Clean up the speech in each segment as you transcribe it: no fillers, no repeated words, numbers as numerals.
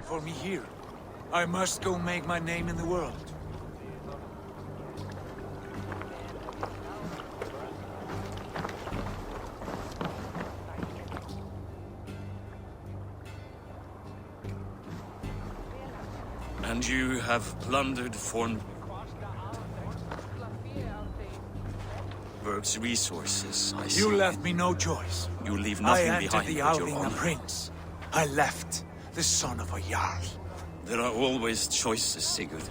for me here. I must go make my name in the world. And you have plundered Fornburg's resources, I see. You left me no choice. You leave nothing I behind entered the but outing your a honor. prince. I left the son of a Jarl. There are always choices, Sigurd.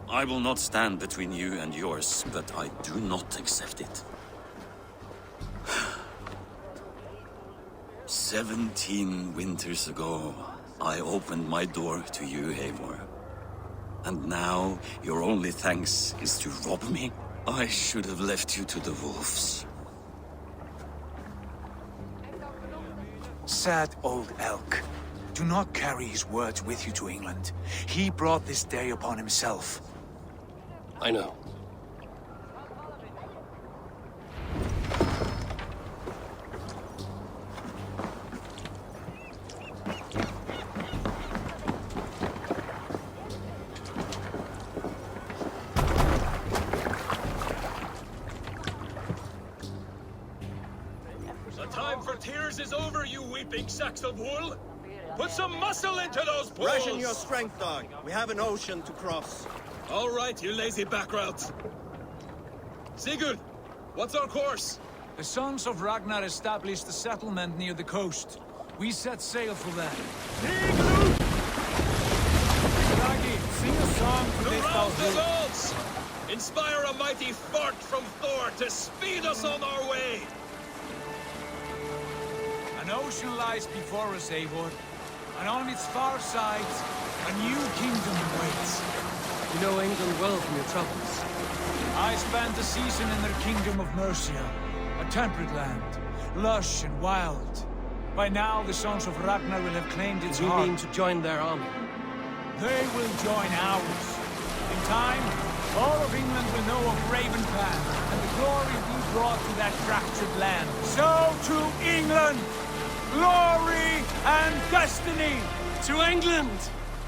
I will not stand between you and yours, but I do not accept it. 17 winters ago, I opened my door to you, Eivor. And now, your only thanks is to rob me? I should have left you to the wolves. Sad old elk. Do not carry his words with you to England. He brought this day upon himself. I know. The time for tears is over, you weeping sacks of wool! Put some muscle into those bulls! Ration your strength, dog. We have an ocean to cross. All right, you lazy backroutes. Sigurd, what's our course? The sons of Ragnar established a settlement near the coast. We set sail for that. Raggi, sing a song for To this rouse the Valhalla. gods! Inspire a mighty fart from Thor to speed us on our way! An ocean lies before us, Eivor. And on its far side, a new kingdom awaits. You know England well from your travels. I spent a season in their kingdom of Mercia, a temperate land, lush and wild. By now, the sons of Ragnar will have claimed its You heart. mean to join their army? They will join ours. In time, all of England will know of Ravenpan and the glory we brought to that fractured land. So to England! Glory and destiny! To England!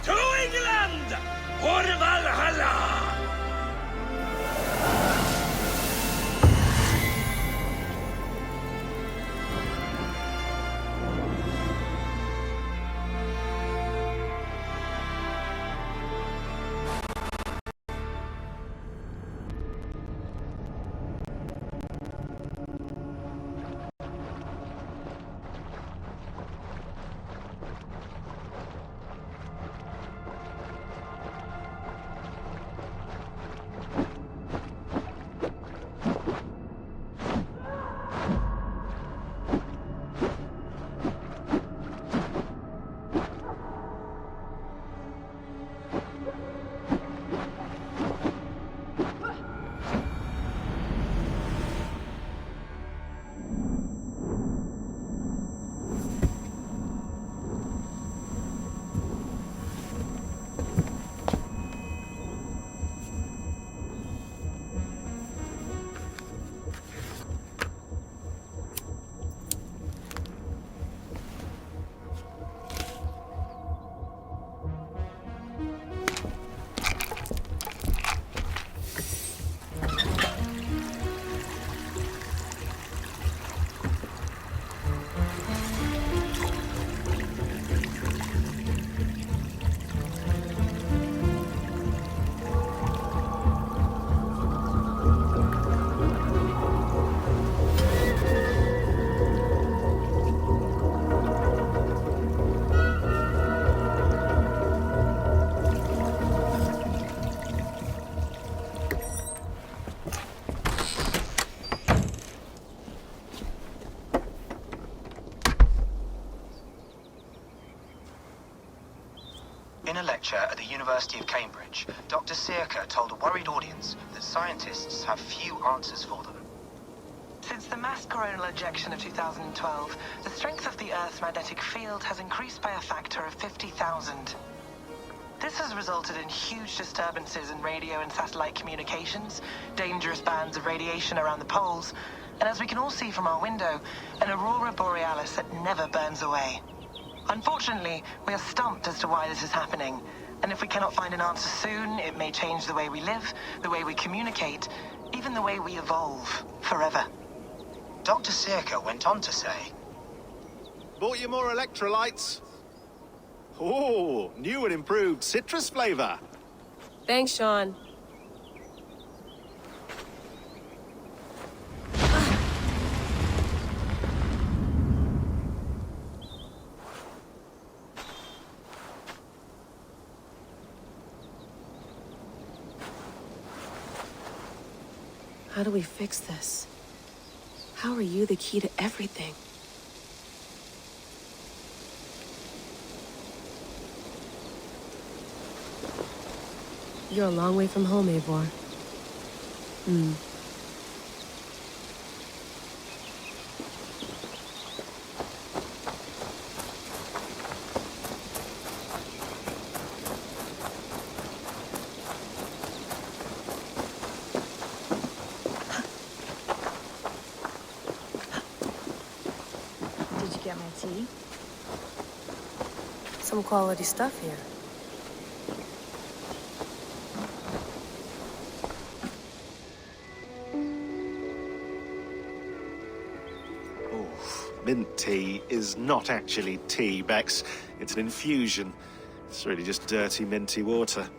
To England! For Valhalla! In a lecture at the University of Cambridge, Dr. Sirka told a worried audience that scientists have few answers for them. Since the mass coronal ejection of 2012, the strength of the Earth's magnetic field has increased by a factor of 50,000. This has resulted in huge disturbances in radio and satellite communications, dangerous bands of radiation around the poles, and as we can all see from our window, an aurora borealis that never burns away. Unfortunately, we are stumped as to why this is happening. And if we cannot find an answer soon, it may change the way we live, the way we communicate, even the way we evolve forever. Dr. Circa went on to say, Bought you more electrolytes? Oh, new and improved citrus flavor. Thanks, Sean. How do we fix this? How are you the key to everything? You're a long way from home, Eivor. Did you get my tea? Some quality stuff here. Mint tea is not actually tea, Bex. It's an infusion. It's really just dirty, minty water.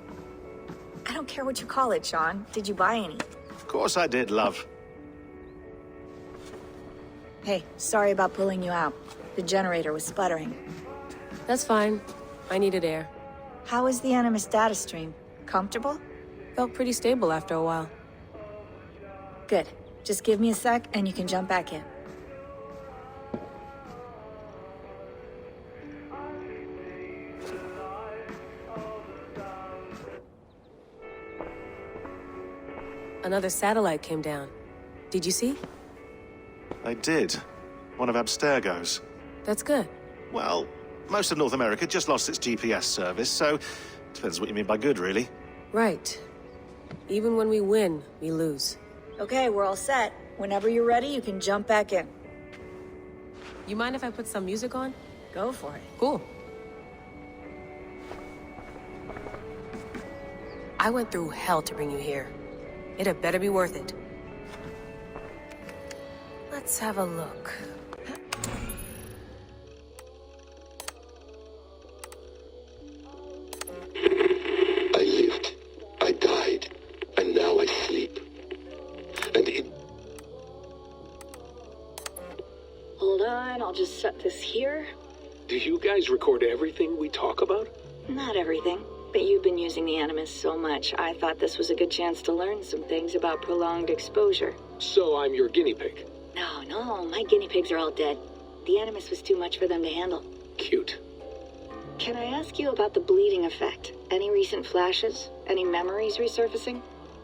I don't care what you call it, Sean. Did you buy any? Of course I did, love. Hey, sorry about pulling you out. The generator was sputtering. That's fine. I needed air. How is the Animus data stream? Comfortable? Felt pretty stable after a while. Good. Just give me a sec and you can jump back in. Another satellite came down. Did you see? I did. One of Abstergo's. That's good. Well, most of North America just lost its GPS service, so depends what you mean by good, really. Right. Even when we win, we lose. Okay, we're all set. Whenever you're ready, you can jump back in. You mind if I put some music on? Go for it. Cool. I went through hell to bring you here. It had better be worth it. Let's have a look. I lived, I died, and now I sleep. And it... Hold on, I'll just set this here. Do you guys record everything we talk about? Not everything, but you've been using the Animus so much, I thought this was a good chance to learn some things about prolonged exposure. So I'm your guinea pig. No, my guinea pigs are all dead. The Animus was too much for them to handle. Cute. Can I ask you about the bleeding effect? Any recent flashes? Any memories resurfacing?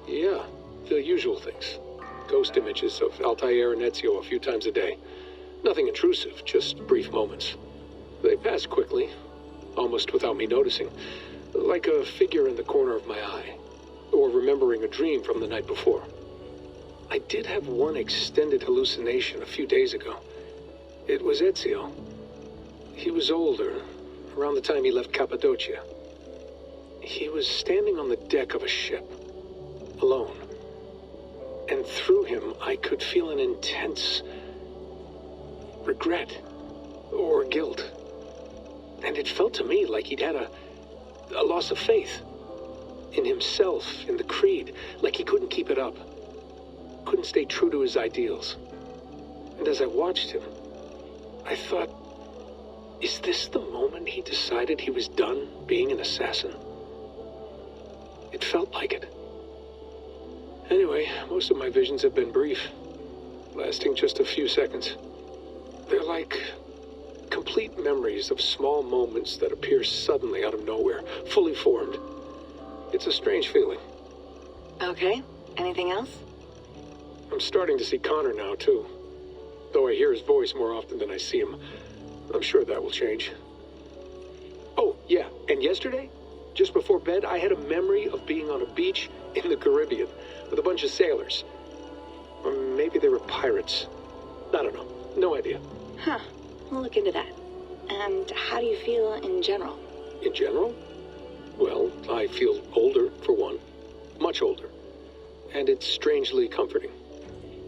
Yeah, the usual things. Ghost images of Altair and Ezio a few times a day. Nothing intrusive, just brief moments. They pass quickly, almost without me noticing. Like a figure in the corner of my eye. Or remembering a dream from the night before. I did have one extended hallucination a few days ago. It was Ezio. He was older, around the time he left Cappadocia. He was standing on the deck of a ship, alone. And through him, I could feel an intense regret or guilt. And it felt to me like he'd had a loss of faith in himself, in the creed, like he couldn't keep it up. Couldn't stay true to his ideals. And as I watched him, I thought, is this the moment he decided he was done being an assassin? It felt like it. Anyway, most of my visions have been brief, lasting just a few seconds. They're like complete memories of small moments that appear suddenly out of nowhere, fully formed. It's a strange feeling. Okay, anything else? I'm starting to see Connor now, too. Though I hear his voice more often than I see him. I'm sure that will change. Oh, yeah, and yesterday, just before bed, I had a memory of being on a beach in the Caribbean with a bunch of sailors. Or maybe they were pirates. I don't know. No idea. Huh, we'll look into that. And how do you feel in general? In general? Well, I feel older, for one. Much older. And it's strangely comforting.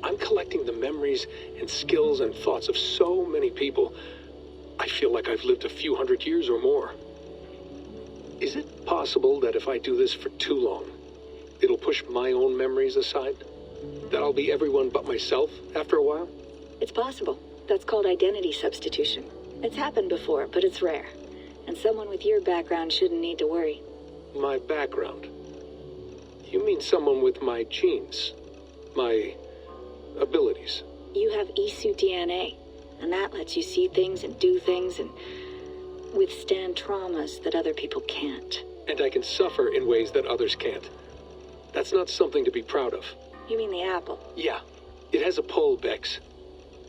I'm collecting the memories and skills and thoughts of so many people. I feel like I've lived a few hundred years or more. Is it possible that if I do this for too long, it'll push my own memories aside? That I'll be everyone but myself after a while? It's possible. That's called identity substitution. It's happened before, but it's rare. And someone with your background shouldn't need to worry. My background? You mean someone with my genes? My abilities? You have Isu DNA, and that lets you see things and do things and withstand traumas that other people can't. And I can suffer in ways that others can't. That's not something to be proud of. You mean the apple? Yeah. It has a pull, Bex.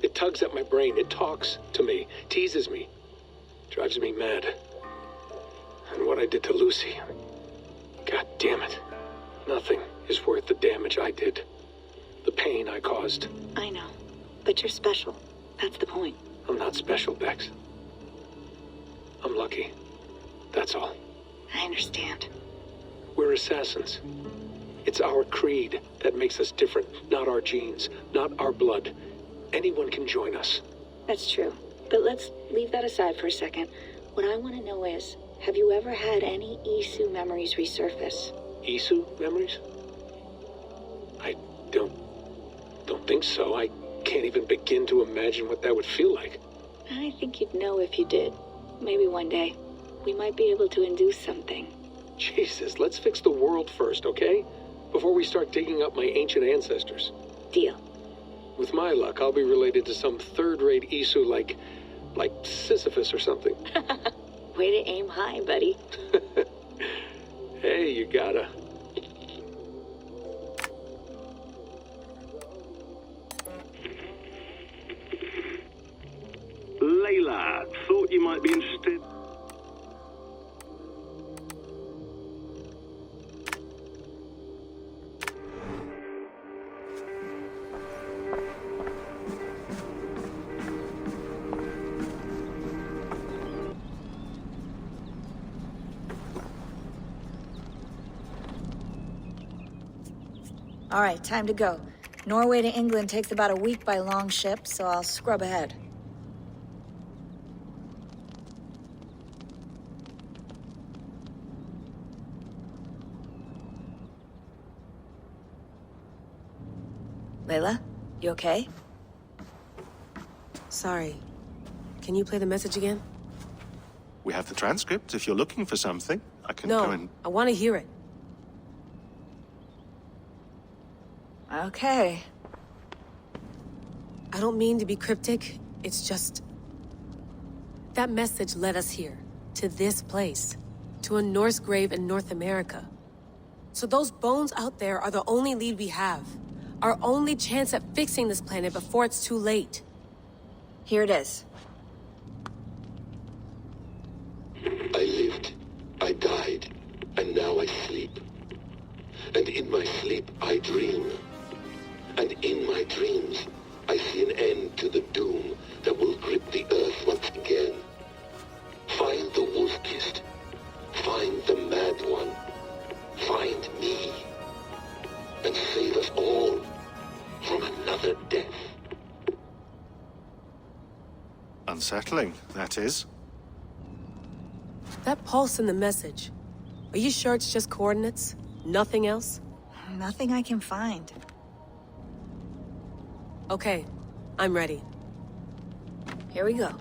It tugs at my brain. It talks to me. Teases me. Drives me mad. And what I did to Lucy... God damn it. Nothing is worth the damage I did. The pain I caused. I know. But you're special. That's the point. I'm not special, Bex. I'm lucky. That's all. I understand. We're assassins. It's our creed that makes us different, not our genes, not our blood. Anyone can join us. That's true. But let's leave that aside for a second. What I want to know is, have you ever had any Isu memories resurface? Isu memories? I don't think so. I can't even begin to imagine what that would feel like. I think you'd know if you did. Maybe one day, we might be able to induce something. Jesus, let's fix the world first, okay? Before we start digging up my ancient ancestors. Deal. With my luck, I'll be related to some third-rate Isu like Sisyphus or something. Way to aim high, buddy. Hey, you gotta. Layla, thought you might be interested. All right, time to go. Norway to England takes about a week by long ship, so I'll scrub ahead. Layla, you okay? Sorry. Can you play the message again? We have the transcript. If you're looking for something, I can No, go and... I want to hear it. Okay. I don't mean to be cryptic. It's just... that message led us here. To this place. To a Norse grave in North America. So those bones out there are the only lead we have. Our only chance at fixing this planet before it's too late. Here it is. I lived, I died, and now I sleep. And in my sleep I dream. And in my dreams I see an end to the doom that will grip the earth once again. Find the wolf-kissed. Find the mad one. Find me. And save us all from another death. Unsettling, that is. That pulse in the message. Are you sure it's just coordinates? Nothing else? Nothing I can find. Okay, I'm ready. Here we go.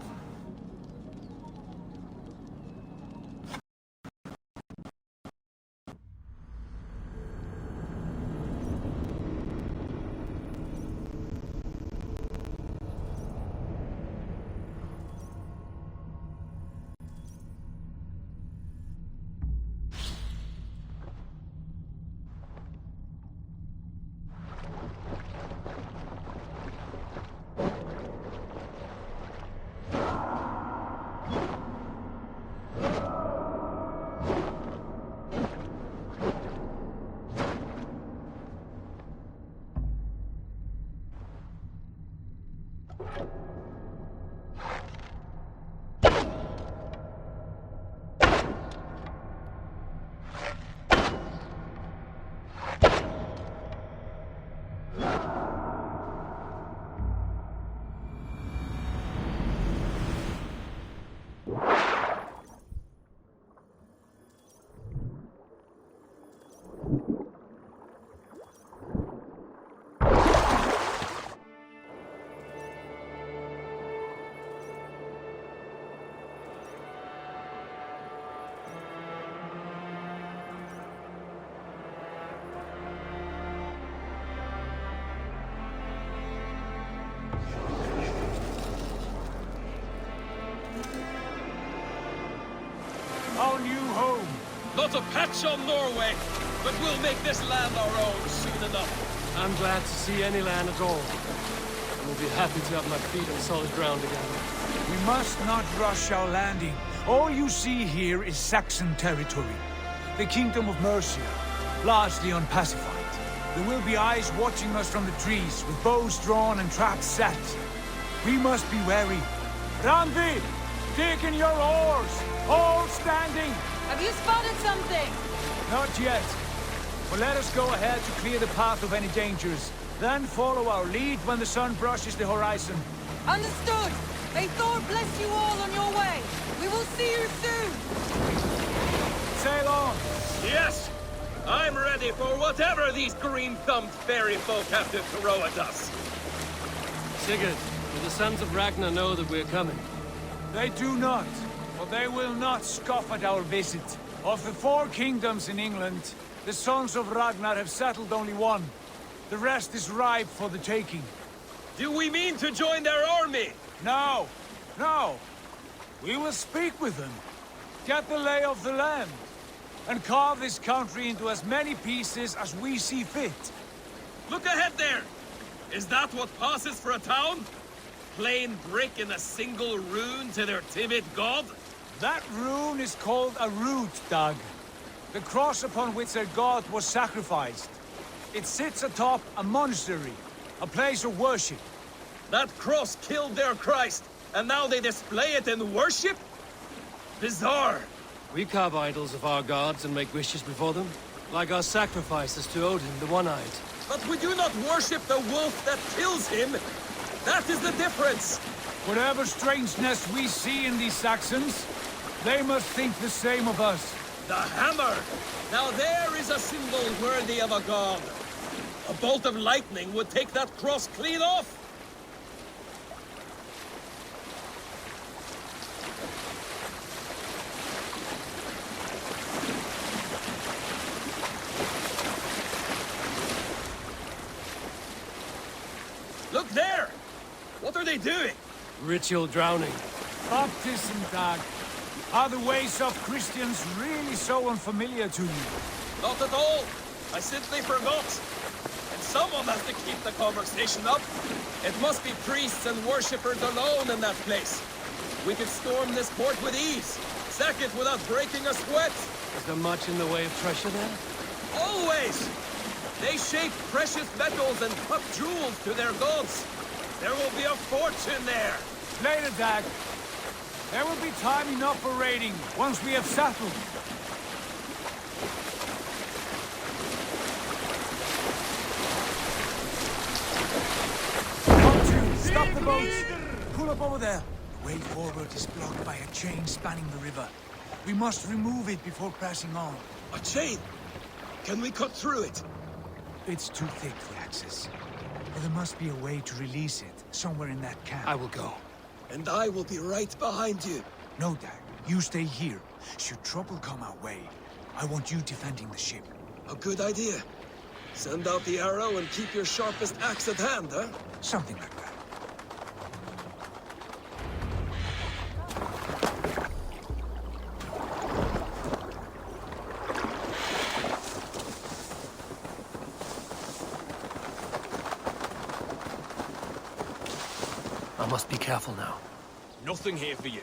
Not a patch on Norway, but we'll make this land our own soon enough. I'm glad to see any land at all. I will be happy to have my feet on solid ground again. We must not rush our landing. All you see here is Saxon territory. The Kingdom of Mercia, largely unpacified. There will be eyes watching us from the trees, with bows drawn and traps set. We must be wary. Randi! Dig in your oars! All standing! Have you spotted something? Not yet. But let us go ahead to clear the path of any dangers. Then follow our lead when the sun brushes the horizon. Understood! May Thor bless you all on your way! We will see you soon! Sail on! Yes! I'm ready for whatever these green-thumbed fairy folk have to throw at us. Sigurd, do the sons of Ragnar know that we're coming? They do not, but they will not scoff at our visit. Of the 4 kingdoms in England, the sons of Ragnar have settled only one. The rest is ripe for the taking. Do we mean to join their army? No, no. We will speak with them, get the lay of the land, and carve this country into as many pieces as we see fit. Look ahead there! Is that what passes for a town? Plain brick in a single rune to their timid god? That rune is called a root, Dag. The cross upon which their god was sacrificed. It sits atop a monastery, a place of worship. That cross killed their Christ, and now they display it in worship? Bizarre. We carve idols of our gods and make wishes before them, like our sacrifices to Odin, the One-Eyed. But we do not worship the wolf that kills him. That is the difference. Whatever strangeness we see in these Saxons, they must think the same of us. The hammer! Now there is a symbol worthy of a god. A bolt of lightning would take that cross clean off. Look there! What are they doing? Ritual drowning. Baptism, Dag. Are the ways of Christians really so unfamiliar to you? Not at all. I simply forgot. And someone has to keep the conversation up. It must be priests and worshippers alone in that place. We could storm this port with ease. Sack it without breaking a sweat. Is there much in the way of treasure there? Always! They shape precious metals and cut jewels to their gods. There will be a fortune there. Later, Dag. There will be time enough for raiding once we have settled. Stop the boats! Pull up over there. The way forward is blocked by a chain spanning the river. We must remove it before pressing on. A chain? Can we cut through it? It's too thick for access. But there must be a way to release it, somewhere in that camp. I will go. And I will be right behind you. No, Dag. You stay here. Should trouble come our way, I want you defending the ship. A good idea. Send out the arrow and keep your sharpest axe at hand, huh? Something like that. I must be careful now. Nothing here for you.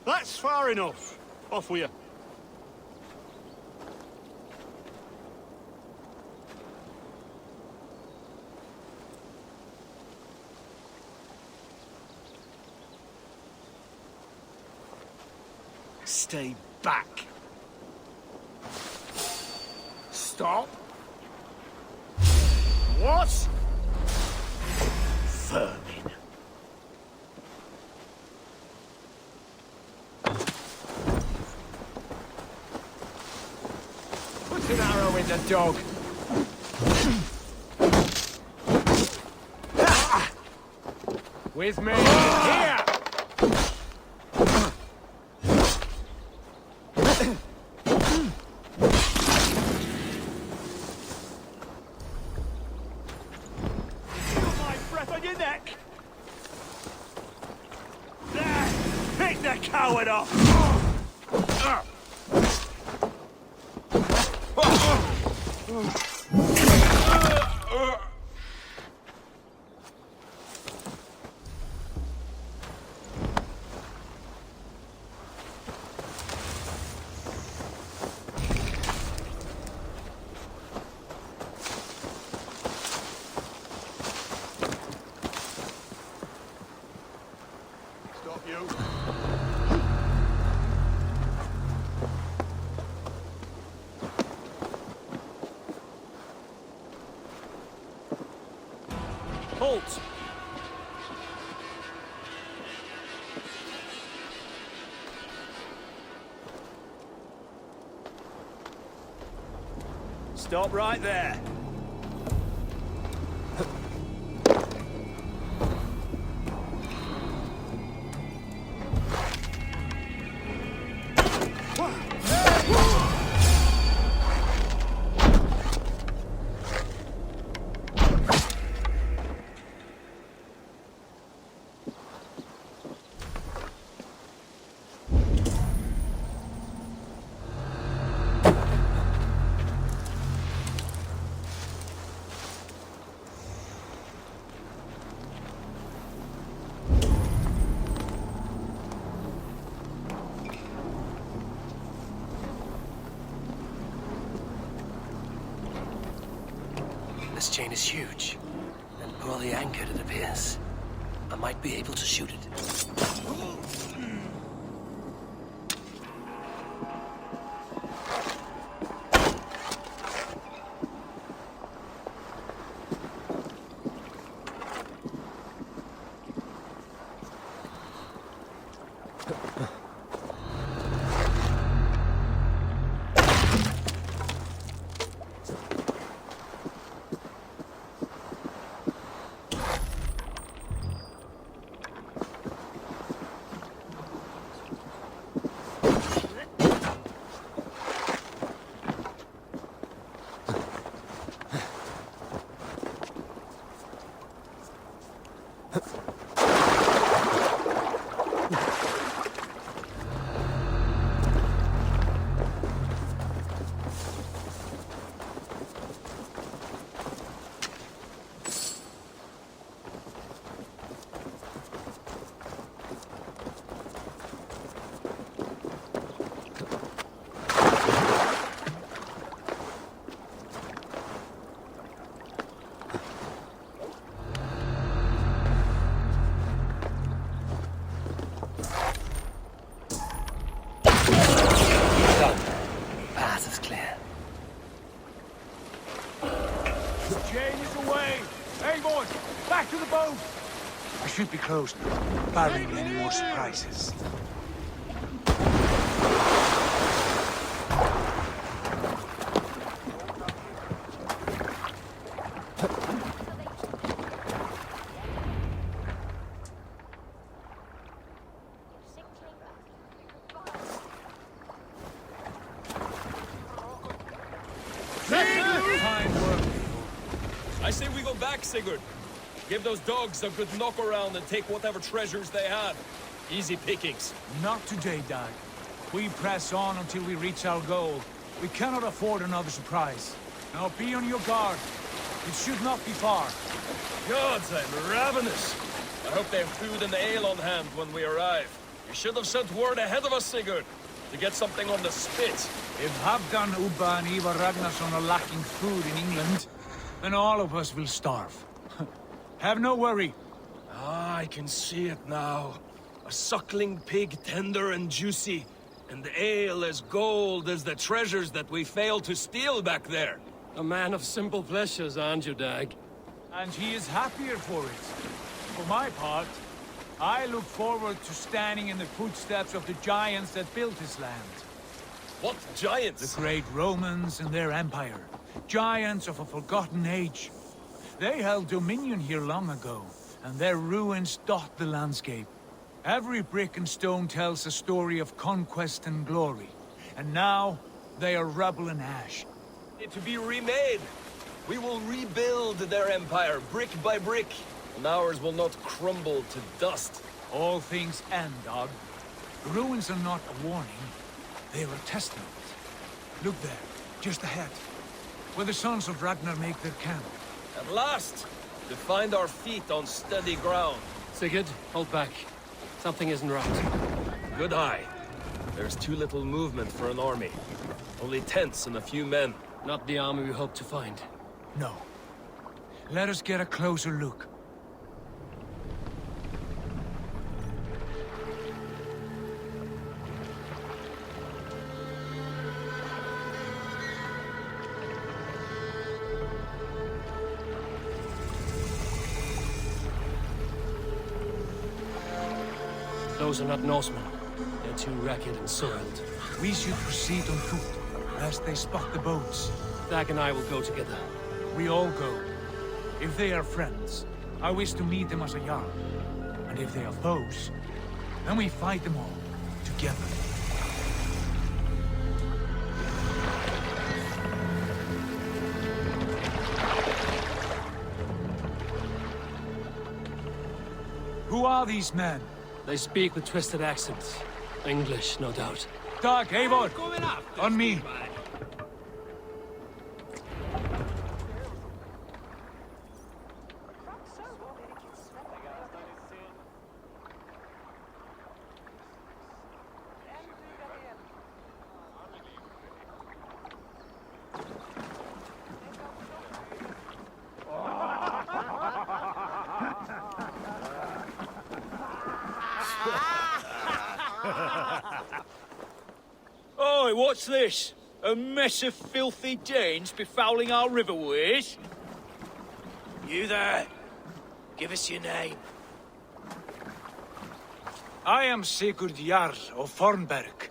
That's far enough. Off with you. Stay back. Stop. What? Vermin. Put an arrow in the dog. With me. Here! Coward off! Stop you. Halt! Stop right there. This chain is huge, and poorly anchored it appears. I might be able to shoot it. Should be closed, barring any more surprises. I say we go back, Sigurd. Give those dogs a good knock around and take whatever treasures they had. Easy pickings. Not today, Dag. We press on until we reach our goal. We cannot afford another surprise. Now be on your guard. It should not be far. Gods, I'm ravenous. I hope they have food and ale on hand when we arrive. You should have sent word ahead of us, Sigurd, to get something on the spit. If Halfdan, Ubba and Ivar Ragnarsson are lacking food in England, then all of us will starve. Have no worry. Ah, I can see it now. A suckling pig, tender and juicy, and ale as gold as the treasures that we failed to steal back there. A man of simple pleasures, aren't you, Dag? And he is happier for it. For my part, I look forward to standing in the footsteps of the giants that built this land. What giants? The great Romans and their empire. Giants of a forgotten age. They held dominion here long ago, and their ruins dot the landscape. Every brick and stone tells a story of conquest and glory. And now, they are rubble and ash. To be remade. We will rebuild their empire, brick by brick, and ours will not crumble to dust. All things end, Dog. The ruins are not a warning. They are a testament. Look there, just ahead, where the sons of Ragnar make their camp. At last, to find our feet on steady ground. Sigurd, hold back. Something isn't right. Good eye. There's too little movement for an army. Only tents and a few men. Not the army we hoped to find. No. Let us get a closer look. Those are not Norsemen. They're too ragged and soiled. We should proceed on foot, lest they spot the boats. Dag and I will go together. We all go. If they are friends, I wish to meet them as a Jarl. And if they are foes, then we fight them all, together. Who are these men? They speak with twisted accents. English, no doubt. Dag, Eivor! On me! Oi, what's this? A mess of filthy Danes befouling our riverways? You there? Give us your name. I am Sigurd Jarl of Fornberg.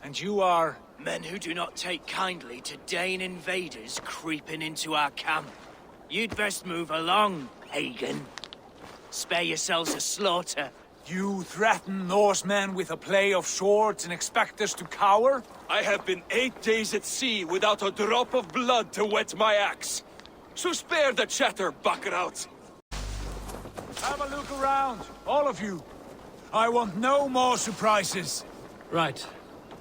And you are... Men who do not take kindly to Dane invaders creeping into our camp. You'd best move along, pagan. Spare yourselves a slaughter. You threaten Norsemen with a play of swords and expect us to cower? I have been 8 days at sea without a drop of blood to wet my axe. So spare the chatter, buckerout. Have a look around, all of you. I want no more surprises. Right.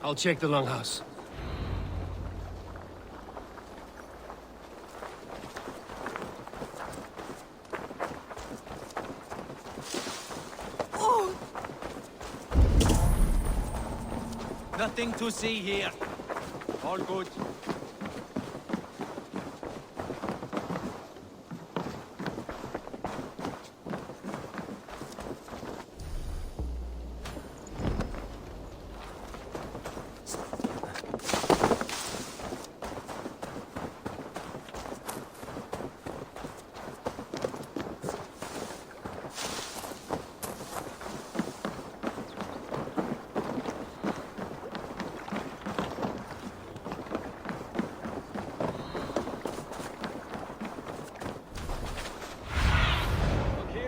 I'll check the longhouse. Nothing to see here. All good.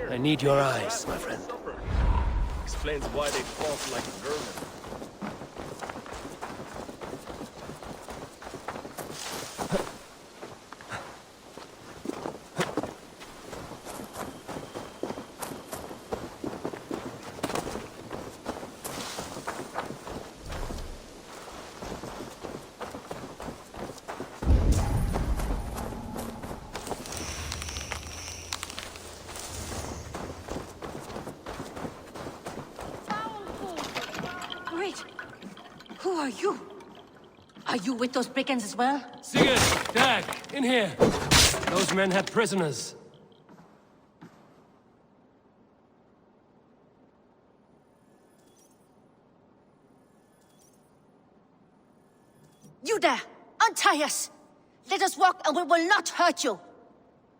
I need your eyes, my friend. Explains why they fought like vermin. Who are you? Are you with those brigands as well? Sigurd! Dag! In here! Those men had prisoners. You there! Untie us! Let us walk and we will not hurt you!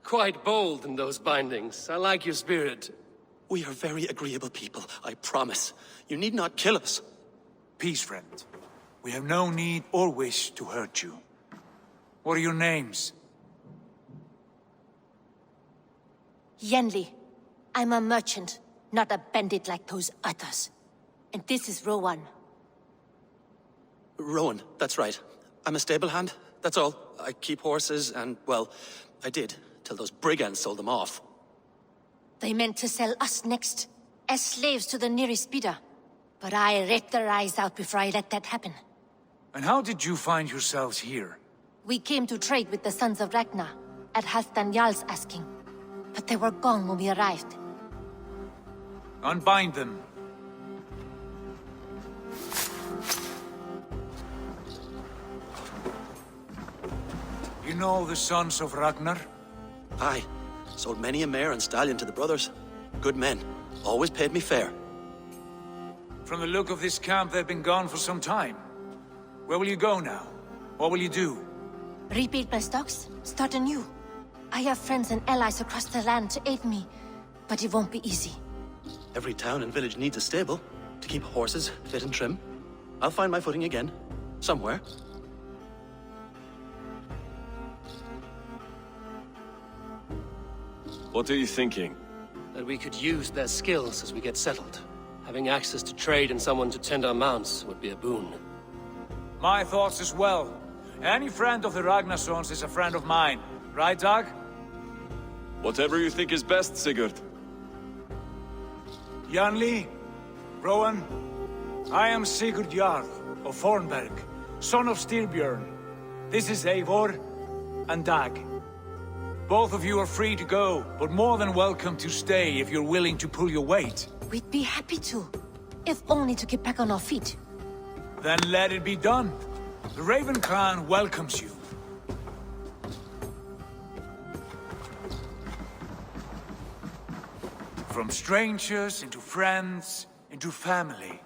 Quite bold in those bindings. I like your spirit. We are very agreeable people, I promise. You need not kill us. Peace, friend. We have no need or wish to hurt you. What are your names? Yenli. I'm a merchant, not a bandit like those others. And this is Rowan. Rowan, that's right. I'm a stable hand, that's all. I keep horses and, well, I did, till those brigands sold them off. They meant to sell us next, as slaves to the nearest bidder. But I ripped their eyes out before I let that happen. And how did you find yourselves here? We came to trade with the Sons of Ragnar, at Halfdan Jarl's asking. But they were gone when we arrived. Unbind them. You know the Sons of Ragnar? Aye. Sold many a mare and stallion to the brothers. Good men. Always paid me fair. From the look of this camp, they've been gone for some time. Where will you go now? What will you do? Rebuild my stocks, start anew. I have friends and allies across the land to aid me, but it won't be easy. Every town and village needs a stable to keep horses fit and trim. I'll find my footing again. Somewhere. What are you thinking? That we could use their skills as we get settled. Having access to trade and someone to tend our mounts would be a boon. My thoughts as well. Any friend of the Ragnarsons is a friend of mine. Right, Dag? Whatever you think is best, Sigurd. Janli, Rowan, I am Sigurd Jarl of Fornberg, son of Styrbjörn. This is Eivor and Dag. Both of you are free to go, but more than welcome to stay if you're willing to pull your weight. We'd be happy to, if only to get back on our feet. Then let it be done. The Raven clan welcomes you. From strangers into friends, into family.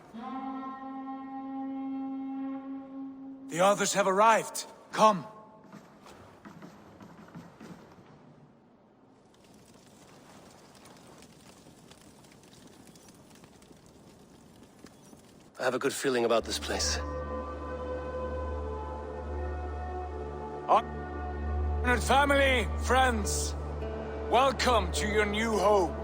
The others have arrived. Come. I have a good feeling about this place. Honored family, friends, welcome to your new home.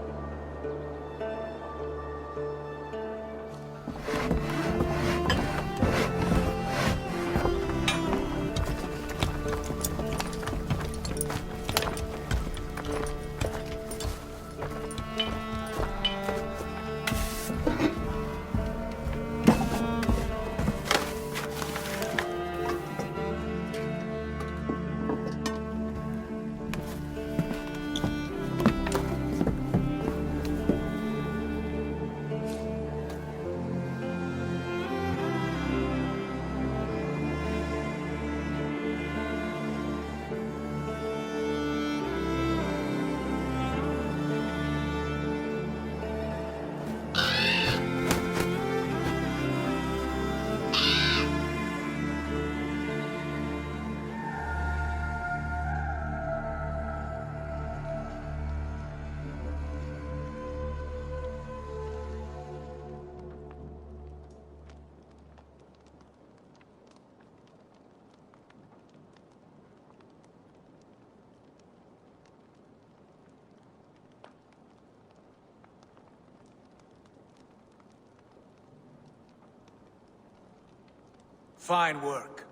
Fine work.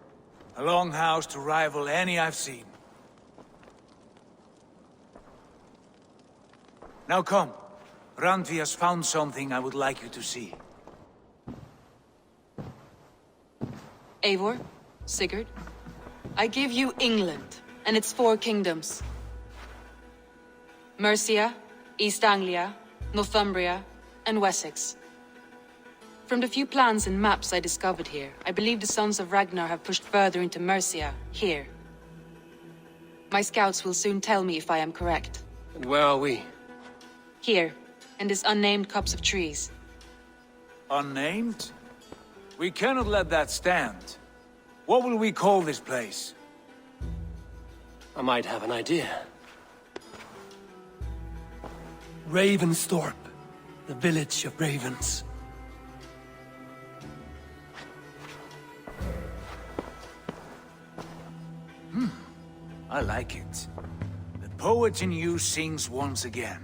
A longhouse to rival any I've seen. Now come. Randvi has found something I would like you to see. Eivor, Sigurd, I give you England and its 4 kingdoms. Mercia, East Anglia, Northumbria, and Wessex. From the few plans and maps I discovered here, I believe the Sons of Ragnar have pushed further into Mercia, here. My scouts will soon tell me if I am correct. And where are we? Here, in this unnamed copse of trees. Unnamed? We cannot let that stand. What will we call this place? I might have an idea. Ravensthorpe, the village of ravens. I like it. The poet in you sings once again.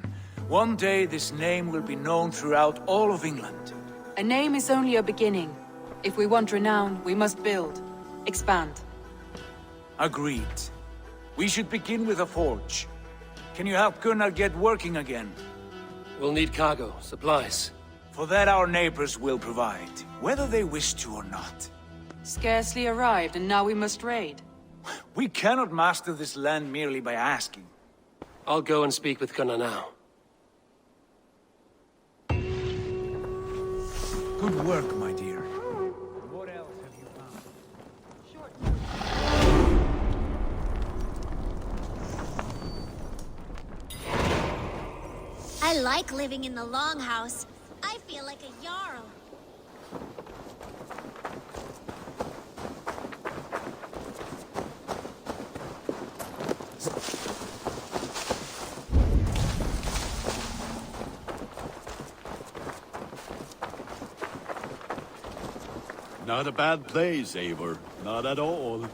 One day this name will be known throughout all of England. A name is only a beginning. If we want renown, we must build. Expand. Agreed. We should begin with a forge. Can you help Gunnar get working again? We'll need cargo, supplies. For that our neighbors will provide, whether they wish to or not. Scarcely arrived, and now we must raid. We cannot master this land merely by asking. I'll go and speak with Gunnar now. Good work, my dear. What else have you found? I like living in the Longhouse. I feel like a Jarl. Not a bad place, Eivor. Not at all.